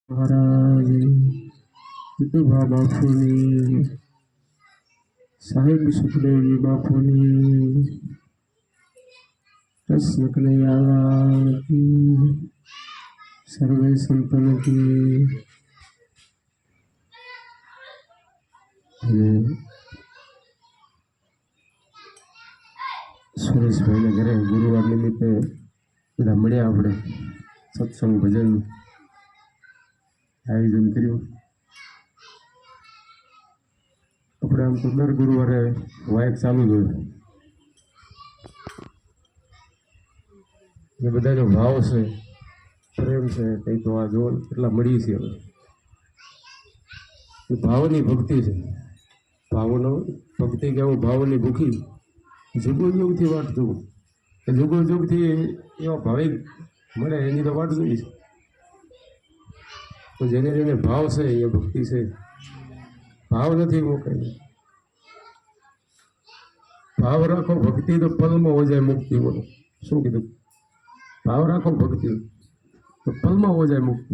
महाराज विठोबा बापूनी साहेब सुखदेवजी बापूनी कृष्ण कन्हैयालाल की सर्वे संतन की सुरेश भाई ने घरे गुरुवार निमित्ते બધા મળ્યા આપણે સત્સંગ ભજન આયોજન કર્યું। આપણે આમ તો દર ગુરુવારે વાયક ચાલુ જ હોય। એ બધાનો ભાવ છે, પ્રેમ છે, કંઈ તો આ જો એટલા મળીએ છીએ હવે। એ ભાવની ભક્તિ છે, ભાવનો ભક્તિ કહેવું ભાવની ભૂખી જુગો યુગથી વાટ જોવું, જુગો યુગથી એવા ભાવિક મળે એની તો વાટ જોઈ છે। તો જેને જેને ભાવ છે એ ભક્તિ છે, ભાવ નથી એવો કઈ। ભાવ રાખો ભક્તિ તો પલમાં હો જાય મુક્તિ। બોલો શું કીધું? ભાવ રાખો ભક્તિ તો પલમાં હો જાય મુક્તિ।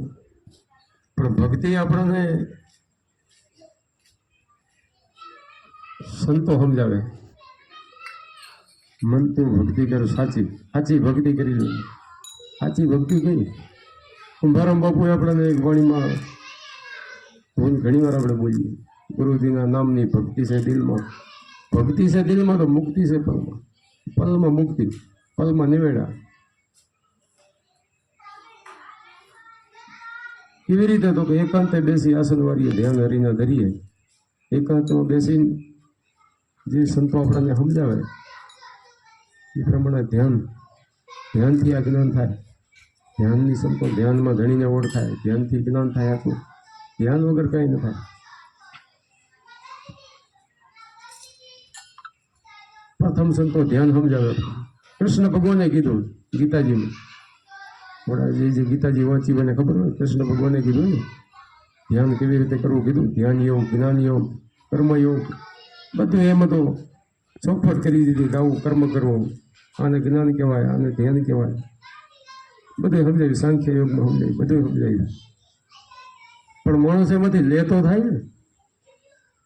પણ ભક્તિ આપણને સંતો સમજાવે, મન તો ભક્તિ કરો સાચી, સાચી ભક્તિ કરી લો। સાચી ભક્તિ કઈ? કુંભારામ બાપુએ આપણને એક વાણીમાં ઘણી વાર આપણે બોલીએ, ગુરુજીના નામની ભક્તિ છે દિલમાં, ભક્તિ છે દિલમાં તો મુક્તિ છે પલમાં, પલમાં મુક્તિ, પલમાં નિવેડા। કેવી રીતે? તો કે એકાંતે બેસી આસન વાળીએ ધ્યાન હરીના ધરીએ। એકાંતમાં બેસીને જે સંતો આપણને સમજાવે એ પ્રમાણે ધ્યાનથી આ જ્ઞાન થાય। ધ્યાનની સંતો ધ્યાનમાં ધણીને ઓળખાય, ધ્યાનથી જ્ઞાન થાય। આટલું ધ્યાન વગર કંઈ ન થાય। પ્રથમ સંતો ધ્યાન સમજાવે। કૃષ્ણ ભગવાને કીધું ગીતાજીમાં, થોડા જે ગીતાજી વાંચી મને ખબર હોય, કૃષ્ણ ભગવાને કીધું ને ધ્યાન કેવી રીતે કરવું કીધું। ધ્યાન યોગ, જ્ઞાન યોગ, કર્મયોગ બધું એમાં તો ચોખવટ કરી દીધી કે આવું કર્મ કરવું, આને જ્ઞાન કહેવાય, આને ધ્યાન કહેવાય, બધું સમજાવ્યું। સાંખ્ય યોગમાં સમજાવ્યું, બધું સમજાવ્યું। પણ માણસ એમાંથી લેતો થાય ને,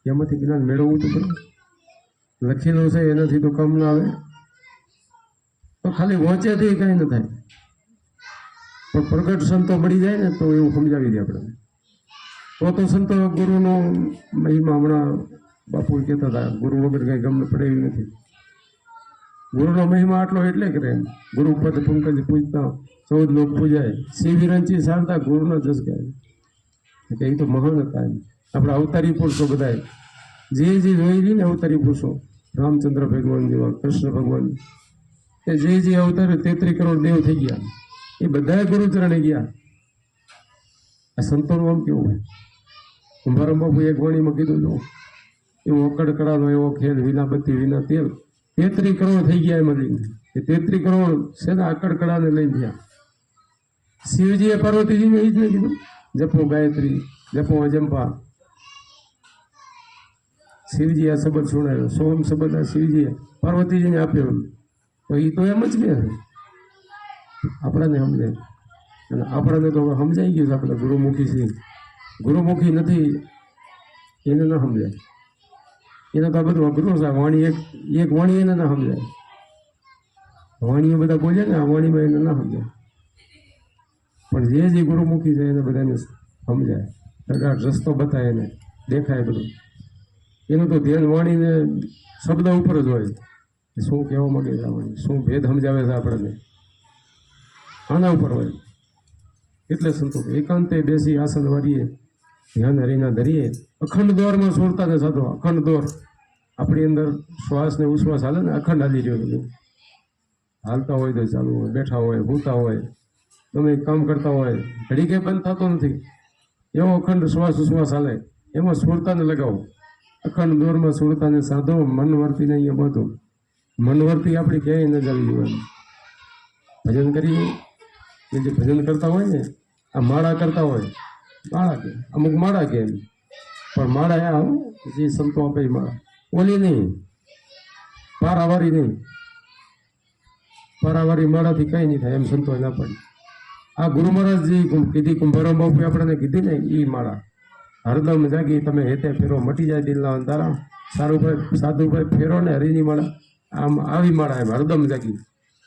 એમાંથી જ્ઞાન મેળવવું તો પડે। લખેલું છે એનાથી તો કામ ના આવે, તો ખાલી વાંચ્યાથી કાંઈ ન થાય। પણ પ્રગટ સંતો મળી જાય ને તો એવું સમજાવી દે આપણને। તો સંતો ગુરુનો મહિમા, હમણાં બાપુ કહેતા હતા, ગુરુ વગર કંઈ ગમે પડે એવી નથી। ગુરુનો મહિમા આટલો એટલે કરે, ગુરુ પદ પંકજ પૂજતા 14 લોક પૂજાય, શ્રી વિરંચી શારદા ગુરુના જસ ગાય। કે એ તો મહાન હતા એમ। આપણા અવતારી પુરુષો બધા જે જોઈ લી ને અવતારી પુરુષો, રામચંદ્ર ભગવાન જેવા, કૃષ્ણ ભગવાન, એ જે અવતાર 33 કરોડ દેવ થઈ ગયા, એ બધા ગુરુચરણે ગયા। આ સંતોનું આમ કેવું હોય? કુંભારામ બાપુ એક વાણીમાં કીધું જો, એવો અકડકડાનો એવો ખેલ, વિના બત્તી વિના તેલ, 33 કરોડ થઈ ગયા એમાં લઈને। એ 33 કરોડ છે ને અકડકડાને લઈને ગયા। શિવજીએ પાર્વતીજીને એ જ નહીં કીધું, જપો ગાયત્રી, જપો અજંપા। શિવજી આ શબ્દ સુણાવ્યો, સોમ શબ્દ આ શિવજીએ પાર્વતીજીને આપ્યો। તો એ તો એમ જ કે આપણાને સમજાય, અને આપણાને તો સમજાઈ ગયું છે આપણે ગુરુમુખી છીએ। ગુરુમુખી નથી એને ન સમજાય, એને તો આ બધું અઘરું છે। વાણી એક વાણી એને ના સમજાય, વાણીઓ બધા બોલે ને, આ વાણીમાં એને ના સમજાય। પણ જે ગુરુમુખી છે એને બધાને સમજાય, પ્રગાઢ રસ્તો બતાવે, એને દેખાય બધું। એનું તો ધ્યાન વાણીને શબ્દ ઉપર જ હોય, શું કહેવા માંગે છે વાણી, શું ભેદ સમજાવે છે આપણને, આના ઉપર હોય। એટલે સંતો એકાંતે બેસી આસન વાળીએ ધ્યાન હરીના ધરીએ। અખંડ દોરમાં સુરતાને સાધો, અખંડ દોર આપણી અંદર શ્વાસ ને ઉશ્વાસ હાલે ને, અખંડ હાલી રહ્યો બધું, હાલતા હોય તો ચાલુ હોય, બેઠા હોય, ભૂતા હોય, તમે કામ કરતા હોય, ઘડી કે બંધ થતો નથી, એવો અખંડ શ્વાસ ઉશ્વાસ હાલે। એમાં સુરતાને લગાવો, અખંડ દોરમાં સુરતાને સાધો, મન વર્તીને અહીંયા બાંધો। મન વર્તી આપણી ક્યાંય ન જવી જોઈએ। ભજન કરીએ, એ જે ભજન કરતા હોય ને, આ માળા કરતા હોય, માળા કે અમુક માળા કે એમ, પણ માળા આ જે સંતો આપે માળા, ઓલી નહીં, પારાવારી નહીં। પારાવારી માળાથી કંઈ નહીં થાય એમ સંતોએ ના પાડી। આ ગુરુ મહારાજજી કીધી, કુંભારામ બાપુએ આપણને કીધી ને એ માળા હરદમ જાગી તમે હેતે ફેરો મટી જાય દિલના અંધારા, સારુભાઈ સાધુભાઈ ફેરો ને હરિની માળા, આમ આવી માળા એમ હરદમ જાગી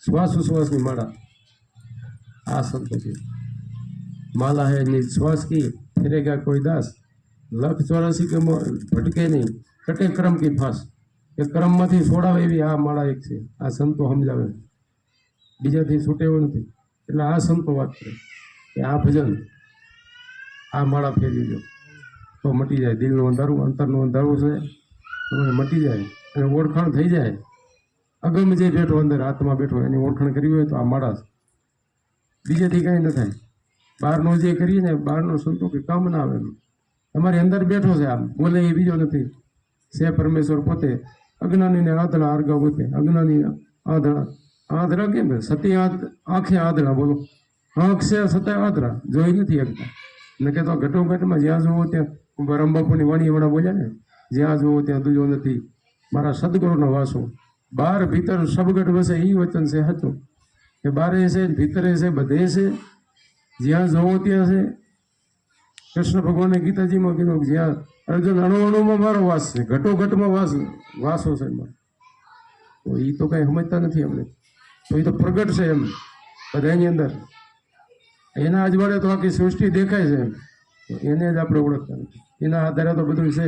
શ્વાસ ઉશ્વાસની માળા આ સંતો છે। माला है निश्वास की फिरेगा कोई दास, 184 के भटके नहीं कटे क्रम की फांस, કે ક્રમમાંથી છોડાવે એવી આ માળા એક છે। આ સંતો સમજાવે, બીજાથી છૂટે એવું નથી। એટલે આ સંતો વાત કરે કે આ ભજન આ માળા ફેરવી દો તો મટી જાય દિલનું અંધારું, અંતરનું અંધારું છે તમારે મટી જાય અને ઓળખાણ થઈ જાય। અગમ જે બેઠો અંદર આત્મા બેઠો એની ઓળખાણ કરવી હોય તો આ માળા છે, બીજેથી કંઈ ન થાય। બહારનો જે કરીએ ને બહારનો સંતો કે કામ ના આવે, તમારી અંદર બેઠો છે આમ બોલે એ બીજો નથી, છે પરમેશ્વર પોતે। અજ્ઞાનીને આંધળા આર્ગા પોતે, અજ્ઞાની આંધળા, આંધળા કેમ સતી આંખે આંધળા, બોલો આંખ છે છતાં આંધળા જોઈ નથી શકતા। ન કે તો ઘટોઘટમાં જ્યાં જોવો ત્યાં રંબાપુની વાણી હમણાં બોલ્યા ને, જ્યાં જોવો ત્યાં દુજો નથી મારા સદગુરુનો વાસો, બહાર ભીતર સબગટ વસે એ વચન છે સાચું, કે બારે છે ભીતરે છે બધે છે, જ્યાં જોવો ત્યાં છે। કૃષ્ણ ભગવાને ગીતાજીમાં કીધું જ્યાં અર્જુન અણુ અણુમાં મારો વાસ છે, ઘટોઘટમાં વાસો છે મારો, તો એ તો કઈ સમજતા નથી અમને, તો એ તો પ્રગટ છે એમ બધાની અંદર, એના અજવાળે તો આખી સૃષ્ટિ દેખાય છે એમ, તો એને જ આપણે ઓળખતા નથી, એના આધારે તો બધું છે।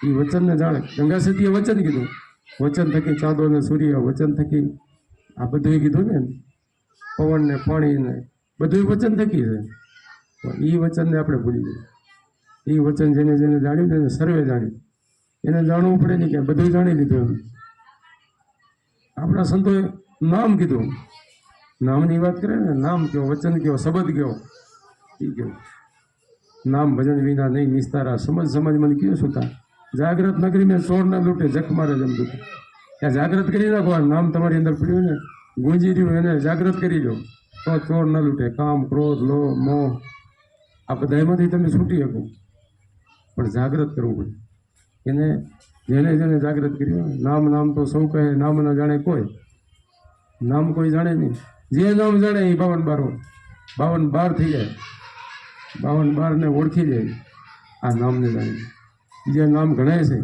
એ વચનને જાણે, ગંગા સતીએ વચન કીધું, વચન થકી ચાંદો ને સૂર્ય, વચન થકી આ બધું કીધું ને, પવન ને પાણી ને બધું વચન થકી છે। તો એ વચનને આપણે ભૂલી જઈએ, એ વચન જેને જેને જાણ્યું ને સર્વે જાણ્યું, એને જાણવું પડે નહીં કે બધું જાણી લીધું એમ। આપણા સંતોએ નામ કીધું, નામની વાત કરે ને, નામ કયો, વચન કયો, શબ્દ કયો, એ કયો નામ ભજન વિના નહીં નિસ્તારા, સમજ સમજ મને કયો સુતા, જાગ્રત નગરી મેં ચોર ના લૂટે જખ મારે જમ દૂધ। ત્યાં જાગ્રત કરી નાખો, નામ તમારી અંદર પડ્યું ને ગુંજી રહ્યું એને જાગ્રત કરી લો તો ચોર ના લૂટે, કામ ક્રોધ લોભ મોહ આ બધા એમાંથી તમે છૂટી શકો, પણ જાગ્રત કરવું પડે એને, જેને જેને જાગ્રત કર્યું। નામ નામ તો સૌ કહે, નામ ન જાણે કોઈ, નામ કોઈ જાણે નહીં, જે નામ જાણે એ 52 બાર થઈ જાય, 52 બારને ઓળખી જાય આ નામને જાણે। બીજા નામ ગણાય છે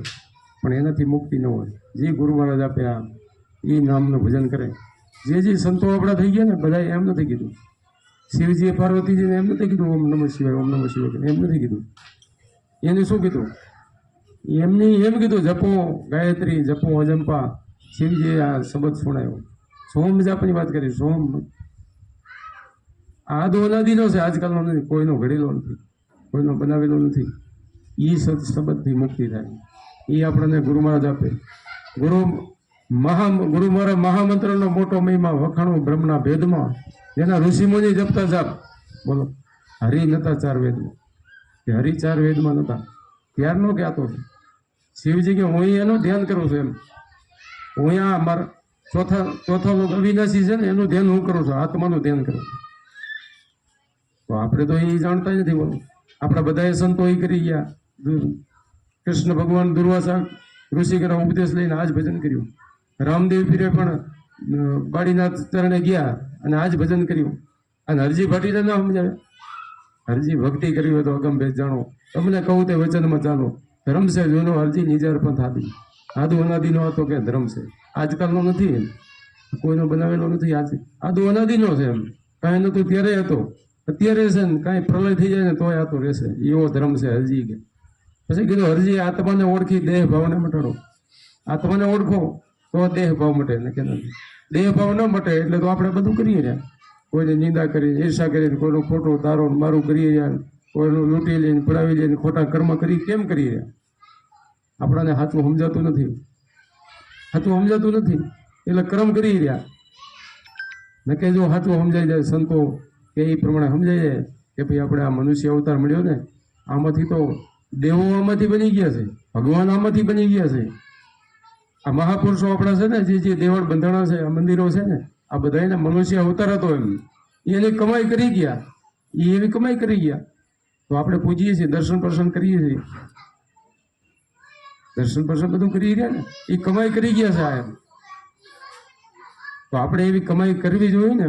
પણ એનાથી મુક્તિ ન હોય। જે ગુરુ મહારાજ આપે આ એ નામનું ભજન કરે, જે સંતો આપણા થઈ ગયા ને બધા એમ નથી કીધું, શિવજીએ પાર્વતીજીને એમ નથી કીધું ઓમ નમઃ શિવાય ઓમ નમઃ શિવાય, એમ નથી કીધું, એને શું કીધું, એમની એમ કીધું જપો ગાયત્રી જપો અજંપા। શિવજીએ આ શબ્દ સુણાયો, સોમ જાપની વાત કરી, સોમ આ દો અનાદિનો છે, આજકાલનો નથી, કોઈનો ઘડેલો નથી, કોઈનો બનાવેલો નથી। એ શબ્દથી મુક્તિ થાય, એ આપણને ગુરુ મહારાજ આપે। ગુરુ મારા મહામંત્રનો મોટો મહિમા વખાણો બ્રહ્મના ભેદમાં, જેના ઋષિમુનિ જપતા જાપ, બોલો હરિ નતા 4 વેદમાં, કે હરિ 4 વેદમાં નતા ત્યારનો કહેતો છે શિવજી કે હું એનું ધ્યાન કરું છું એમ, હું અહીંયા મારા ચોથા લોક અવિનાશી છે ને એનું ધ્યાન હું કરું છું, આત્માનું ધ્યાન કરું છું। તો આપણે તો એ જાણતા નથી, બોલો આપણા બધાએ સંતો એ કરી ગયા। કૃષ્ણ ભગવાન દુર્વાસા ઋષિ કરવા ઉપદેશ લઈને આજ ભજન કર્યું, રામદેવ પીરે પણ બાળીનાથ ચરણે ગયા અને આજ ભજન કર્યું, અને હરજી ભાટીને ના સમજાવે, હરજી ભક્તિ કરી હોય તો અગમ ભેદ જાણો, તમને કહું તે વચનમાં ચાલો, ધર્મ છે જૂનો હરજી નિજાર પણ થાતી, આદુ અનાદિનો હતો કે ધર્મ છે, આજકાલનો નથી, કોઈનો બનાવેલો નથી, આદુ અનાદિનો છે એમ, કાંઈ નતું ત્યારે હતો અત્યારે છે ને, કાંઈ પ્રલય થઈ જાય ને તોય આતો રહેશે, એવો ધર્મ છે હરજી કે। પછી કીધું હરજી આત્માને ઓળખી દેહ ભાવને મટાડો, આત્માને ઓળખો તો દેહ ભાવ મટે, ને કે દેહ ભાવ ન મટે એટલે તો આપણે બધું કરીએ રહ્યા, કોઈને નિંદા કરીને ઈર્ષા કરીને કોઈનો ખોટો તારો મારું કરીએ રહ્યા, કોઈનું લૂંટી લઈને પડાવી લઈને ખોટા કર્મ કરી કેમ કરીએ રહ્યા, આપણાને સાચું સમજાતું નથી, એટલે કર્મ કરી રહ્યા। ન કે જો સાચું સમજાઈ જાય સંતો કે એ પ્રમાણે સમજાઈ જાય કે ભાઈ આપણે આ મનુષ્ય અવતાર મળ્યો ને, આમાંથી તો દેવો આમાંથી બની ગયા છે, ભગવાન આમાંથી બની ગયા છે, આ મહાપુરુષો આપણા છે ને જે દેવળ બંધાણા છે, આ મંદિરો છે ને, આ બધા એને મનુષ્ય અવતાર હતો એમ, એની કમાઈ કરી ગયા, એ એવી કમાઈ કરી ગયા, તો આપણે પૂજીએ છીએ, દર્શન કરીએ છીએ, દર્શન બધું કરી રહ્યા ને, એ કમાઈ કરી ગયા છે આ એમ, તો આપણે એવી કમાઈ કરવી જોઈએ ને,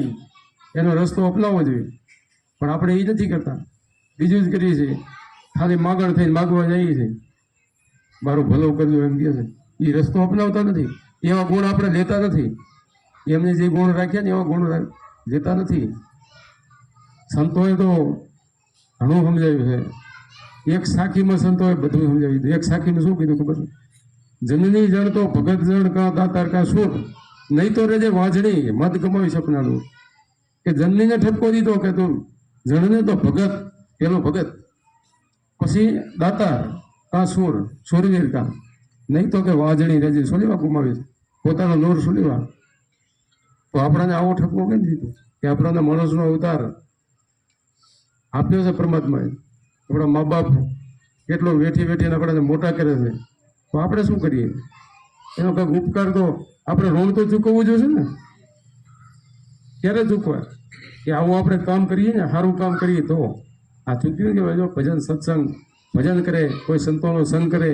એનો રસ્તો અપનાવવો જોઈએ। પણ આપણે એ નથી કરતા, બીજું જ કરીએ છીએ. ખાલી માગણ થઈને માગવા જઈએ છીએ, મારું ભલું કરજો એમ કહે છે. એ રસ્તો અપનાવતા નથી, એવા ગુણ આપણે લેતા નથી. એમને જે ગુણ રાખ્યા ને એવા ગુણ લેતા નથી. સંતોએ તો ઘણું સમજાવ્યું છે. એક સાખીમાં સંતોએ બધું સમજાવી દીધું. એક સાખીમાં શું કીધું ખબર? જનની જણ તો ભગત જણ કા દાતાર કા સુર, નહીં તો રેજે વાંજણી મત ગમાવી સપનાનું. કે જનનીને ઠપકો દીધો કે તું જણને તો ભગત, પેલો ભગત, પછી દાતાર કા સુર, સુરવીર કા, નહીં તો કે વાંજણી રેજે સુલેવા ગુમાવી પોતાનો લોર સુલેવા. તો આપણને આવો ઠપકો કેમ દીધો? કે આપણને માણસનો અવતાર આપ્યો છે પરમાત્માએ. આપણા મા બાપ કેટલો વેઠી વેઠીને આપણને મોટા કરે છે, તો આપણે શું કરીએ? એનો કંઈક ઉપકાર તો આપણે ઋણ તો ચૂકવવું જોઈશે ને. ક્યારે ચૂકવા? કે આવું આપણે કામ કરીએ ને, સારું કામ કરીએ તો. આ ચૂક્યું કે જો ભજન સત્સંગ ભજન કરે, કોઈ સંતોનો સંગ કરે,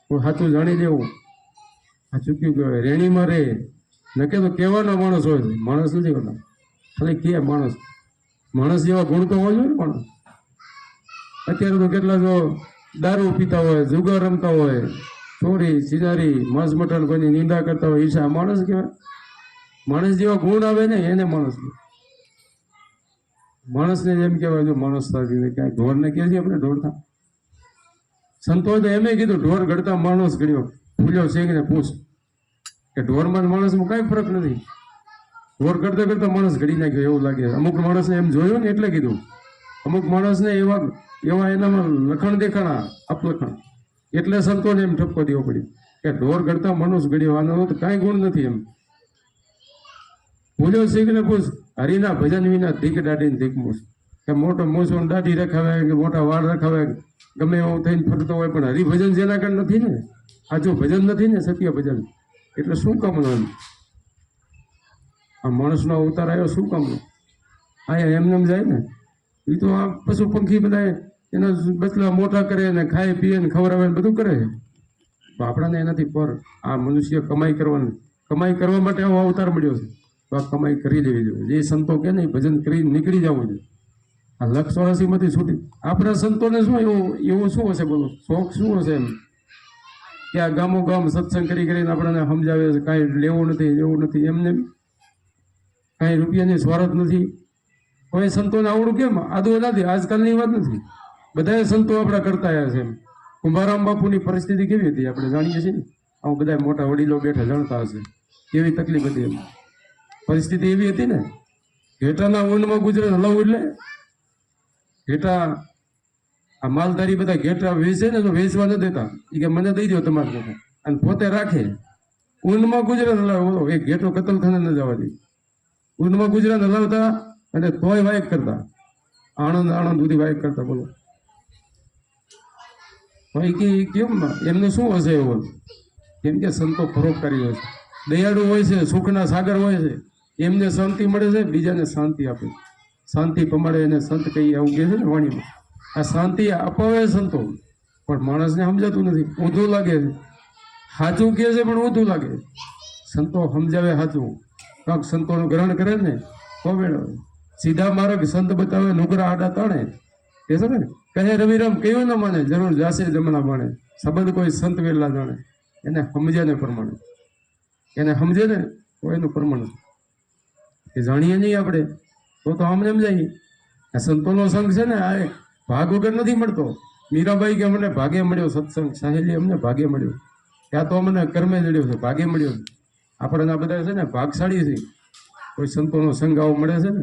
કોઈ સાચું જાણી લેવું, આ ચૂક્યું કહેવાય. રેણીમાં રહે ન કે તો કહેવાના માણસ હોય છે, માણસ નથી હોતા. ખાલી કે માણસ, માણસ જેવા ગુણ તો હોય ને. પણ અત્યારે તો કેટલા જો દારૂ પીતા હોય, જુગાર રમતા હોય, ચોરી ચિજારી માંસ મટન કોઈની નિંદા કરતા હોય, ઈર્ષા, માણસ કહેવાય? માણસ જેવા ગુણ આવે ને એને માણસ. માણસને એમ કહેવાય જો માણસ થાય ક્યાંય ઢોરને કહે છે આપણે ઢોરતા. સંતોએ તો એમ કીધું ઢોર ગળતા માણસ ગળ્યો, ફૂલ્યો શેકને પૂછ. કે ઢોરમાં માણસમાં કાંઈ ફરક નથી. ઢોર કરતા કરતા માણસ ઘડી નાખ્યો એવું લાગે. અમુક માણસને એમ જોયું ને એટલે કીધું. અમુક માણસને એવા એનામાં લખણ દેખાણા, અપલખણ, એટલે સંતોને એમ ઠપકો દેવો પડ્યો કે ઢોર ગળતા માણસ ગળ્યો, આનો તો કાંઈ ગુણ નથી. એમ ભૂલ્યો શીખને પૂછ, હરિના ભજન વિના ધીક દાઢીને ધીક મૂછ. કે મોટો મૂછો દાઢી રખાવે કે મોટા વાળ રખાવે, ગમે એવું થઈને ફરતો હોય, પણ હરિભજન જેના કારણે નથી ને, સાચું ભજન નથી ને, સત્ય ભજન, એટલે શું કામનું? એમ આ માણસનો અવતાર આવ્યો શું કામનું? અહીંયા એમને એમ જાય ને. એ તો આ પશુ પંખી બધા એના બચલા મોટા કરે ને ખાય પીએ ને ખવડાવે ને બધું કરે. તો આપણાને એનાથી પર આ મનુષ્ય કમાઈ કરવાની, કમાઈ કરવા માટે આવો અવતાર મળ્યો છે. તો આ કમાઈ કરી લેવી જોઈએ. જે સંતો કે ને ભજન કરી નીકળી જવું જોઈએ. આ 184માંથી છૂટી. આપણા સંતોને શું એવું શું હશે? બોલો, શોખ શું હશે? એમ કે આ ગામો ગામ સત્સંગ કરીને આપણને સમજાવે છે કાંઈ લેવું નથી લેવું નથી, એમને કાંઈ રૂપિયાની સ્વાર્થ નથી. કોઈ સંતોને આવડું કેમ? આદુ નથી, આજકાલની વાત નથી. બધા સંતો આપણા કરતા આવ્યા છે. એમ કુંભારામ બાપુની પરિસ્થિતિ કેવી હતી આપણે જાણીએ છીએ ને. આવું બધા મોટા વડીલો બેઠા જાણતા હશે કેવી તકલીફ હતી. એમ પરિસ્થિતિ એવી હતી ને. ઘેટાના ઊનમાં ગુજરાત હલાવું એટલે ઘેટા આ માલધારી બધા ઘેટા વેચે ને તો વેચવા ન દેતા. એ કે મને દઈ દો તમારે ઘેટા, અને પોતે રાખે. ઊનમાં ગુજરાત હલાવે. બોલો, એક ઘેટો કતલખાને ન જવા દે. ઊનમાં ગુજરાત હલાવતા અને તોય વાયક કરતા. આણંદ આણંદ સુધી વાયક કરતા. બોલો ભાઈ કે કેમ? એમને શું હશે એવું? કેમ કે સંતો પરોપકારી હોય છે, દયાળુ હોય છે, સુખના સાગર હોય છે. એમને શાંતિ મળે છે, બીજાને શાંતિ આપે. શાંતિ પમાડે એને સંત કહીએ, આવું કહે છે ને વાણીમાં. આ શાંતિ અપાવે સંતો, પણ માણસને સમજાતું નથી. ઊંધું લાગે છે. સાચું કહે છે પણ ઊંધું લાગે. સંતો સમજાવે સાચું, કાંક સંતોનું ગ્રહણ કરે ને તો મેળવે. સીધા માર્ગ સંત બતાવે, નુગરા આડા તાણે. કે છે ને, કહે રવિરામ કયું ન માને, જરૂર જાશે જમણા માણે. સંબંધ કોઈ સંત વેલા જાણે. એને સમજે ને પ્રમાણે, એને સમજે ને તો એનું પ્રમાણ. એ જાણીએ નહીં આપણે તો અમને એમ જાય. આ સંતોનો સંઘ છે ને, આ ભાગ વગર નથી મળતો. મીરાબાઈ કે અમને ભાગે મળ્યો સત્સંગ, સાહેલી અમને ભાગે મળ્યો. ત્યાં તો અમને કર્મે જડ્યો છે, ભાગે મળ્યો. આપણે આ બધા છે ને ભાગશાળી છે. કોઈ સંતોનો સંઘ આવો મળે છે ને,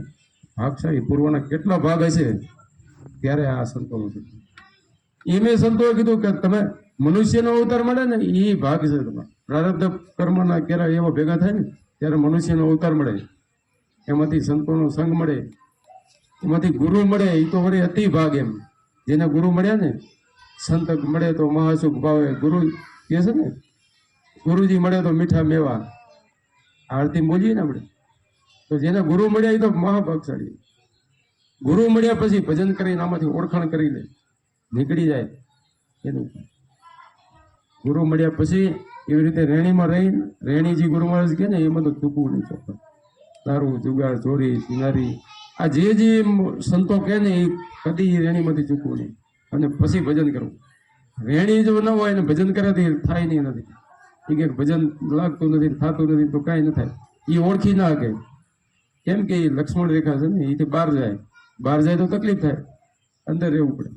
ભાગશાળી. પૂર્વના કેટલા ભાગ હશે ત્યારે આ સંતોનો સંઘ. એમે સંતોએ કીધું કે તમે મનુષ્યનો અવતાર મળે ને એ ભાગ છે તમારા. પ્રારબ્ધ કર્મના ક્યારે એવા ભેગા થાય ને ત્યારે મનુષ્યનો અવતાર મળે. એમાંથી સંતોનો સંઘ મળે, એમાંથી ગુરુ મળે. એ તો વળી અતિ ભાગ. એમ જેને ગુરુ મળ્યા ને, સંત મળે તો મહાસુખ ભાવે. ગુરુ કહે છે ને, ગુરુજી મળે તો મીઠા મેવા. આરતી બોલીએ ને આપણે તો જેને ગુરુ મળ્યા એ તો મહાભાગશાળી. ગુરુ મળ્યા પછી ભજન કરીને આમાંથી ઓળખાણ કરી લે, નીકળી જાય એનું. ગુરુ મળ્યા પછી એવી રીતે રેણીમાં રહી, રેણીજી ગુરુ મહારાજ કે ને એમાં તો ચૂકવું નહીં. ચોખ્ખા દારૂ જુગાર ચોરી સિનારી આ જે સંતો કહે ને એ કદી રેણીમાંથી ચૂકવું નહીં અને પછી ભજન કરવું. રેણી જો ન હોય ને ભજન કરાથી થાય નહીં નથી. એ કે ભજન લાગતું નથી થતું નથી તો કાંઈ ન થાય. એ ઓળખી ના શકે. કેમ કે એ લક્ષ્મણ રેખા છે ને એથી બહાર જાય તો તકલીફ થાય, અંદર રહેવું પડે.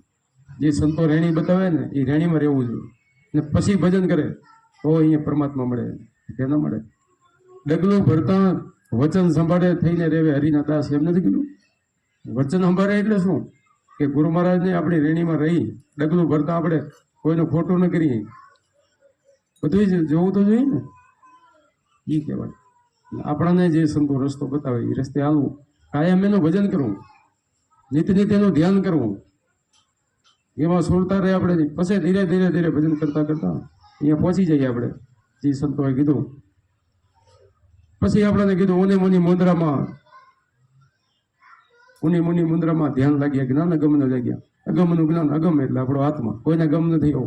જે સંતો રેણી બતાવે ને એ રેણીમાં રહેવું જોઈએ ને પછી ભજન કરે તો અહીંયા પરમાત્મા મળે, કે ન મળે. ડગલું ભરતા વચન સંભાળે થઈને રેવે હરિના દાસ, એમ નથી કીધું? વચન સંભાળે એટલે શું? કે ગુરુ મહારાજને આપણી રેણીમાં રહી ડગલું ભરતા આપણે કોઈનું ખોટું ન કરીએ, બધું જ જોવું તો જોઈએ ને. એ કહેવાય. આપણાને જે સંતો રસ્તો બતાવે એ રસ્તે હાલવું, કાયમ એનું ભજન કરવું, નિત એનું ધ્યાન કરવું, એમાં સુરતા રહે આપણે. પછી ધીરે ધીરે ભજન કરતા કરતા અહીંયા પહોંચી જઈએ આપણે જે સંતોએ કીધું. પછી આપણને કીધું ઉની મુનિ મુદ્રામાં ધ્યાન લાગ્યા, જ્ઞાન અગમને લાગ્યા. અગમનું જ્ઞાન, અગમ એટલે આપણો આત્મા, કોઈને ગમ નથી એવો.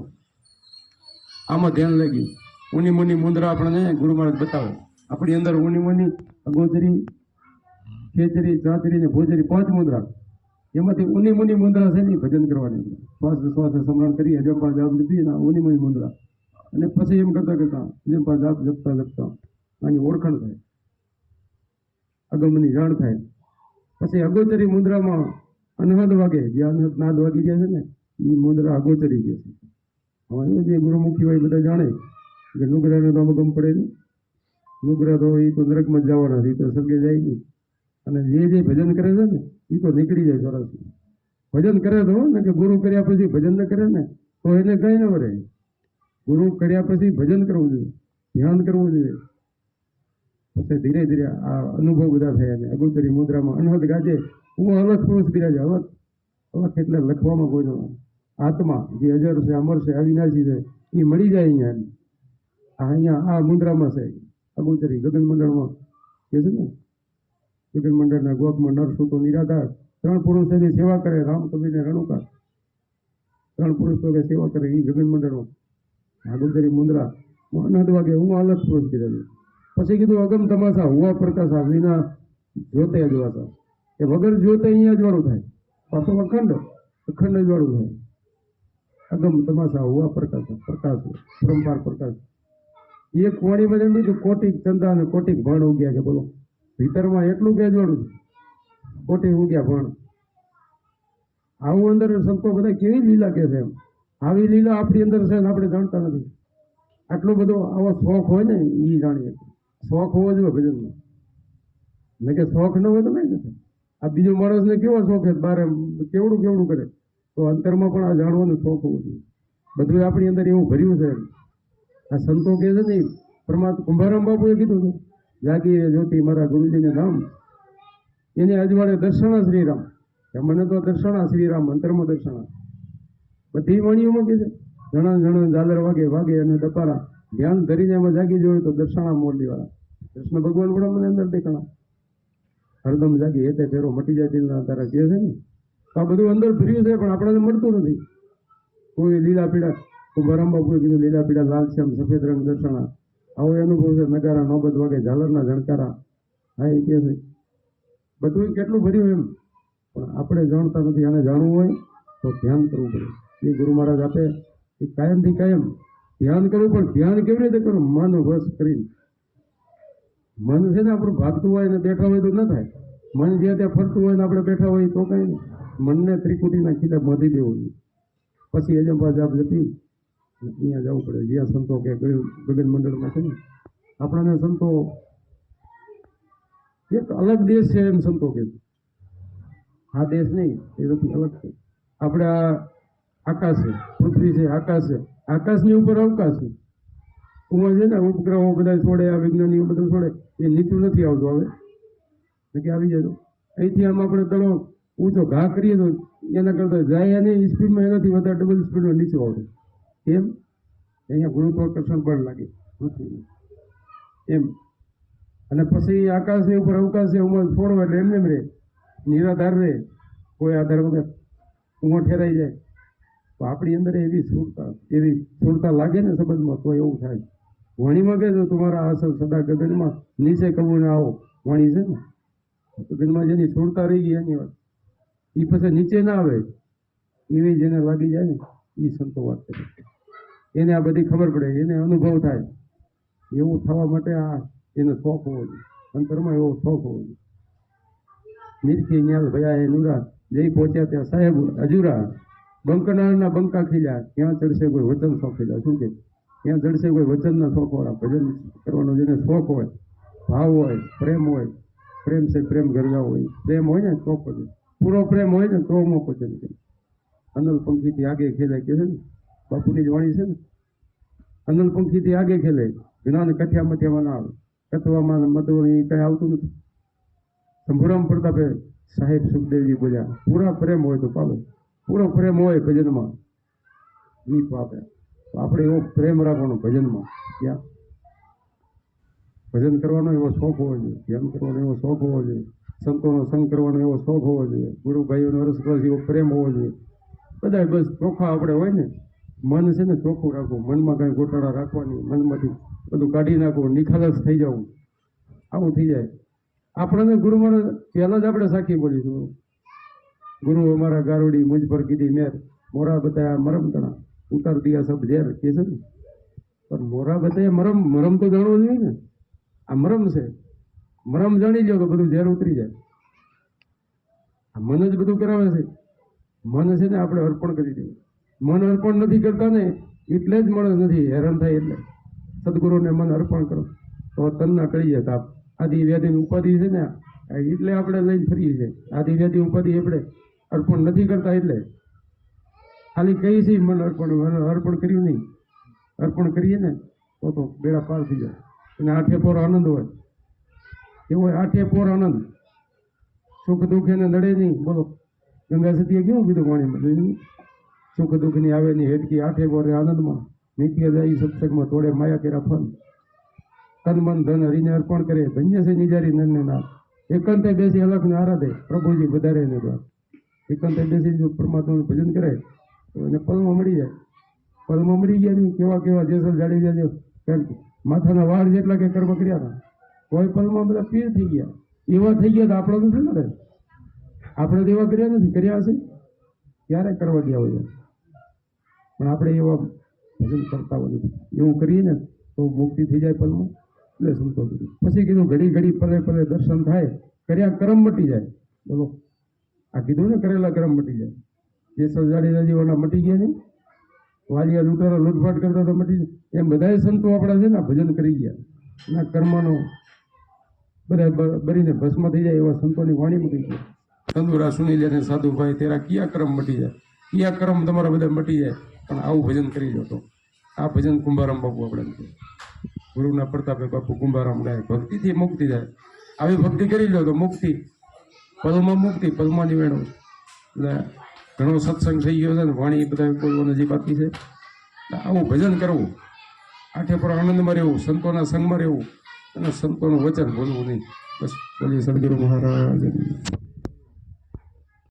આમાં ધ્યાન લાગ્યું. ઉની મુનિ મુદ્રા આપણને ગુરુ મહારાજ બતાવે. આપણી અંદર ઉની મુનિ, અગોચરી, ખેચરી, ચાચરી ને ભોજરી 5 મુદ્રા. એમાંથી ઉની મુનિ મુદ્રા છે ને ભજન કરવાની. શ્વાસ સ્મરણ કરી અજંપા જાપ જપી ઉની મુનિ મુદ્રા. અને પછી એમ કરતા અજંપા જાપ જપતા આની ઓળખાણ થાય, અગમની જાણ થાય. પછી અગોચરી મુદ્રામાં અનહદ વાગે, જે અનહદ નાદ વાગી ગયા છે ને એ મુદ્રા અગોચરી ગયા છે. હવે જે ગુરુમુખી હોય બધા જાણે કે નુગરાનો તો અગમ પડે નહીં. નુગરા તો એ તો નરકમાં જ જવાના છે, એ તો સ્વર્ગે જાય નહીં. અને જે ભજન કરે છે ને એ તો નીકળી જાય સરસ. ભજન કરે તો ને કે ગુરુ કર્યા પછી ભજન ન કરે ને તો એને કઈ ન વરે. ગુરુ કર્યા પછી ભજન કરવું જોઈએ, ધ્યાન કરવું જોઈએ. પછી ધીરે ધીરે આ અનુભવ બધા થયા ને અગોચરી મુદ્રામાં અનહદ ગાજે હું અલગ પુરુષ બિરાજે. અલગ એટલે લખવામાં કોઈનો આત્મા જે અજર છે, અમર છે, અવિનાશી છે એ મળી જાય અહીંયા આ મુદ્રામાં છે. અગોચરી ગગન મંડળમાં કે છે ને, ગગન મંડળના ગોખમાં નર સૂતો નિરાધાર 3 પુરુષ એની સેવા કરે. રામ, કબીર ને રણુકા 3 પુરુષ તો સેવા કરે એ ગગન મંડળમાં. અગોચરી મુદ્રા અનહદ વાગે હું અલગ પુરુષ બિરાજે. પછી કીધું અગમ તમાશા હુવા પ્રકાશા વિના જ્યોતે અજવાસા, કે વગર જ્યોતે અહીંયા અજવાળું થાય. પાછો અખંડ જ વાળું થાય. અગમ તમાશા હુવા પ્રકાશા, પ્રકાશ પરંપાર પ્રકાશ. એક વાણીમાં એમ કીધું કોટિક ચંદા અને કોટિક ભણ ઉગ્યા. કે બોલો ભીતરમાં એટલું કે અજવાળું કોટિક ઉગ્યા ભણ. આવું અંદર સંતો બધા કેવી લીલા કે છે એમ. આવી લીલા આપણી અંદર છે ને આપણે જાણતા નથી. આટલો બધો આવો શોખ હોય ને એ જાણીએ. શોખ હોવો જોઈએ ભજનમાં, ને કે શોખ ન હોય તો કઈ નથી. આ બીજો માણસને કેવો શોખ છે, બારે કેવડું કરે, તો અંતરમાં પણ આ જાણવાનો શોખ હોવો જોઈએ. બધું આપણી અંદર એવું ભર્યું છે. આ સંતો કહે છે ને પરમાત્મા કુંભારામ બાપુએ કીધું હતું, જાગી જ્યોતિ મારા ગુરુજીને નામ, એને અજવાળે દર્શના શ્રીરામ. મને તો દર્શના શ્રીરામ, અંતરમાં દર્શના. બધી વાણીઓમાં કે છે જણા ઝાલર વાગે અને દપારા ધ્યાન ધરીને એમાં જાગી જોયું તો દર્શના મોરલી વાળા કૃષ્ણ ભગવાન પણ મને અંદર દેખાણા. હરદમ જાગી એ તે ફેરો મટી જાય દિલના તારા કહે છે ને. તો આ બધું અંદર ભર્યું છે પણ આપણને મળતું નથી. કોઈ લીલા પીળા, કુંભારામ બાપુએ કીધું લીલા પીળા લાલ શ્યામ સફેદ રંગ દર્શના. આવો અનુભવ છે. નગારા નોબત વાગે ઝાલરના ઝણકારા. હા એ કહે છે બધું કેટલું ભર્યું એમ, પણ આપણે જાણતા નથી. આને જાણવું હોય તો ધ્યાન કરવું પડે. એ ગુરુ મહારાજ આપે એ કાયમથી કાયમ ધ્યાન કરવું. પણ ધ્યાન કેવી રીતે કરવું? મન વશ કરીને. મન છે ને આપણું ભાગતું હોય ને બેઠા હોય તો ન થાય. મન જે ત્યાં ફરતું હોય ને આપણે બેઠા હોય તો કઈ નહીં. મનને ત્રિકુટીના ખીલા બાંધી દેવું જોઈએ. પછી અજંપા જાપ જપી અહીંયા જવું પડે. જ્યાં સંતો કે ગગન મંડળમાં છે ને આપણાને સંતો એક અલગ દેશ છે એમ સંતો કે. આ દેશ નહીં, એ નથી, અલગ છે. આપણે આ આકાશ છે, પૃથ્વી છે, આકાશ છે, આકાશની ઉપર અવકાશ છે. ઉમર છે ને ઉપગ્રહો બધા છોડે, આ વિજ્ઞાનીઓ બધું છોડે, એ નીચું નથી આવતું. હવે કે આવી જાય અહીંથી આમ આપણે તળો ઊંચો ઘા કરીએ તો એના કરતા જાય એની સ્પીડમાં એનાથી વધારે ડબલ સ્પીડમાં નીચું આવતું. એમ અહીંયા ગુરુત્વાકર્ષણ બળ લાગે પૃથ્વીને એમ. અને પછી આકાશની ઉપર અવકાશ છે, ઉમર છોડવા એટલે એમને એમ રહે, નિરાધાર રહે, કોઈ આધાર વગર ઉમર ઠેરાઈ જાય. તો આપણી અંદર એવી સ્થૂળતા લાગે ને સંબંધમાં તો એવું થાય. વાણીમાં કહે તો તમારા આસન સદા ગગનમાં નીચે કરવું ને આવો વાણી છે ને ભજનમાં જેની છોડતા રહી ગઈ એની વાત એ પછી નીચે ના આવે એવી જેને લાગી જાય ને એ સંતો વાત કરે એને આ બધી ખબર પડે એને અનુભવ થાય એવું થવા માટે આ એનો શોખ હોવો જોઈએ અંતરમાં એવો શોખ હોવો જોઈએ નિરખી ન્યાલ ભયા એ નુરા જઈ પહોંચ્યા ત્યાં સાહેબ હજુરા બંકનારના બંકા ખીલ્યા ત્યાં ચડશે કોઈ વચન શોખેલા શું કે ત્યાં ચડશે કોઈ વચનના શોખવાળા ભજન કરવાનો જેને શોખ હોય ભાવ હોય પ્રેમ છે પ્રેમ ગરજાઓ હોય પ્રેમ હોય ને તો પછી પૂરો પ્રેમ હોય ને તો મોકો છે અનલ પંખીથી આગે ખેલે કે છે ને બાપુની જ વાણી છે ને અનલ પંખીથી આગે ખેલે જ્ઞાન કથ્યા મથ્યામાં ના આવે કથવામાં મધો એ કઈ આવતું નથી શંભુરામ પ્રતાપે સાહેબ સુખદેવજી બોલ્યા પૂરા પ્રેમ હોય તો પામે પૂરો પ્રેમ હોય ભજનમાં એ પાપે આપણે એવો પ્રેમ રાખવાનો ભજનમાં ક્યાં ભજન કરવાનો એવો શોખ હોવો જોઈએ ધ્યાન કરવાનો એવો શોખ હોવો જોઈએ સંતોનો સંગ કરવાનો એવો શોખ હોવો જોઈએ ગુરુભાઈઓનો રસરસ એવો પ્રેમ હોવો જોઈએ બધા બસ ચોખ્ખા આપણે હોય ને મન છે ને ચોખ્ખું રાખવું મનમાં કાંઈ ગોટાળા રાખવાની મનમાંથી બધું કાઢી નાખવું નિખાલસ થઈ જવું આવું થઈ જાય આપણને ગુરુ મહારાજ પહેલાં જ આપણે સાખી બોલીશું ગુરુ અમારા ગારોડી મુજ પર કીધી મેર મોરા બતાયા મરમ તણા ઉતાર દિયા સબ ઝેર કે છે ને પણ મોરા બતાયા મરમ તો જાણવું જોઈએ ને આ મરમ છે મરમ જાણી લો તો બધું ઝેર ઉતરી જાય આ મન જ બધું કરાવે છે મન છે ને આપણે અર્પણ કરી દેવું મન અર્પણ નથી કરતા ને એટલે જ માણસ નથી હેરાન થાય એટલે સદગુરુને મન અર્પણ કરો તો તનના ટળી જાય તાપ આદિ વ્યાધિની ઉપાધિ છે ને એટલે આપણે લઈને ફરીએ છીએ આદિ વ્યાધિ ઉપાધિ આપણે અર્પણ નથી કરતા એટલે ખાલી કહી છે મન અર્પણ કર્યું નહીં અર્પણ કરીએ ને તો બેડા પાર થઈ જાય અને આઠે પોર આનંદ હોય એવો આઠે પોર આનંદ સુખ દુઃખ એને નડે નહીં બોલો ગંગા સતીએ કેવું કીધું પાણીમાં સુખ દુઃખની આવે નહીં હેટકી આઠે પોરે આનંદમાં નિત્ય જાય સત્સંગમાં તોડે માયા કેરા ફન તન મન ધન હરીને અર્પણ કરે ધન્ય છે નિજારી નરને નાથ એકાંતે બેસી અલખને આરાધે પ્રભુજી વધારે ને દ્વાર એકાંતે બેસી જો પરમાત્માનું ભજન કરે તો એને પલમાં મળી જાય પલમાં મળી ગયા નહીં કેવા કેવા જેસલ જાડી જાય માથાના વાળ જેટલા કે કર્મ કર્યા હતા કોઈ પલમાં બધા પીર થઈ ગયા એવા થઈ ગયા તો આપણે નથી કરે આપણે તો એવા કર્યા નથી કર્યા હશે ક્યારે કરવા ગયા હોય પણ આપણે એવા ભજન કરતા હોય એવું કરીએ ને તો મુક્તિ થઈ જાય પલમાં એટલે સંતોષ પછી કીધું ઘડી ઘડી પલે પલે દર્શન થાય કર્યા કર્મ મટી જાય બોલો આ કીધું ને કરેલા કર્મ મટી જાય જે સજાડી જીવાના મટી ગયા નહીં વાલિયા લૂંટારો લૂંટફાટ કરતા તો મટી જાય એમ બધા સંતો આપણા છે ને ભજન કરી ગયા એના કર્મનો બધા બરીને ભસ્મ થઈ જાય એવા સંતોની વાણી મટી જાય તંદુરા સુની લે સાધુભાઈ તેરા કયા કર્મ મટી જાય કયા કર્મ તમારા બધા મટી જાય પણ આવું ભજન કરી લો તો આ ભજન કુંભારામ બાપુ આપણે ગુરુના પ્રતાપે બાપુ કુંભારામ ગાય ભક્તિથી મુક્તિ જાય આવી ભક્તિ કરી લો તો મુક્તિ પલમાં મુક્તિ પલમાં નિવેડો એટલે ઘણો સત્સંગ થઈ ગયો છે ને વાણી બધા બોલવાનું જે બાકી છે આવું ભજન કરવું આઠે પર આનંદમાં રહેવું સંતોના સંગમાં રહેવું અને સંતોનું વચન બોલવું નહીં બસ બોલીએ સદગુરુ મહારાજ